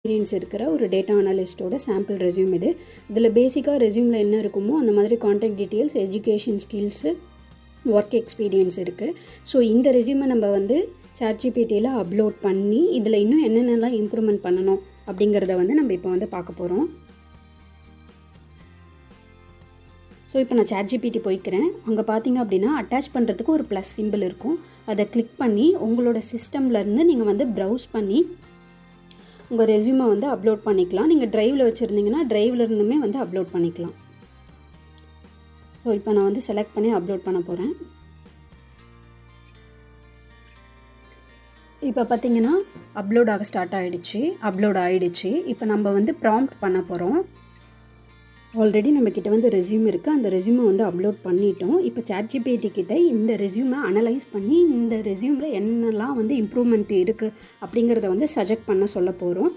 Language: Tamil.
எக்ஸ்பீரியன்ஸ் இருக்கிற ஒரு டேட்டா அனலிஸ்ட்டோட சாம்பிள் ரெஸ்யூம் இது. இதில் பேசிக்காக ரெஸ்யூமில் என்ன இருக்குமோ அந்த மாதிரி contact details, education skills, work experience இருக்குது. ஸோ இந்த ரெஸ்யூமை நம்ம வந்து ChatGPTயில் அப்லோட் பண்ணி இதில் இன்னும் என்னென்னலாம் இம்ப்ரூவ்மெண்ட் பண்ணணும் அப்படிங்கிறத வந்து நம்ம இப்போ வந்து பார்க்க போகிறோம். ஸோ இப்போ நான் ChatGPT போய்க்கிறேன். அங்கே பார்த்தீங்க அப்படின்னா அட்டாச் பண்ணுறதுக்கு ஒரு ப்ளஸ் சிம்பிள் இருக்கும். அதை கிளிக் பண்ணி உங்களோட சிஸ்டம்லேருந்து நீங்கள் வந்து ப்ரௌஸ் பண்ணி உங்கள் ரெஸ்யூமை வந்து அப்லோட் பண்ணிக்கலாம். நீங்கள் ட்ரைவில் வச்சுருந்தீங்கன்னா ட்ரைவில் இருந்துமே வந்து அப்லோட் பண்ணிக்கலாம். ஸோ இப்போ நான் வந்து செலக்ட் பண்ணி அப்லோட் பண்ண போகிறேன். இப்போ பார்த்தீங்கன்னா அப்லோட் ஆக ஸ்டார்ட் ஆகிடுச்சு. அப்லோட் ஆகிடுச்சு. இப்போ நம்ம வந்து ப்ராம்ப்ட் பண்ண போகிறோம். ஆல்ரெடி நம்மக்கிட்ட வந்து ரெஸ்யூம் இருக்குது. அந்த ரெஸ்யூமை வந்து அப்லோட் பண்ணிட்டோம். இப்போ ChatGPT கிட்ட இந்த ரெஸ்யூமை அனலைஸ் பண்ணி இந்த ரெஸ்யூமில் என்னெல்லாம் வந்து இம்ப்ரூவ்மெண்ட் இருக்குது அப்படிங்கிறத வந்து சஜெக்ட் பண்ண சொல்ல போகிறோம்.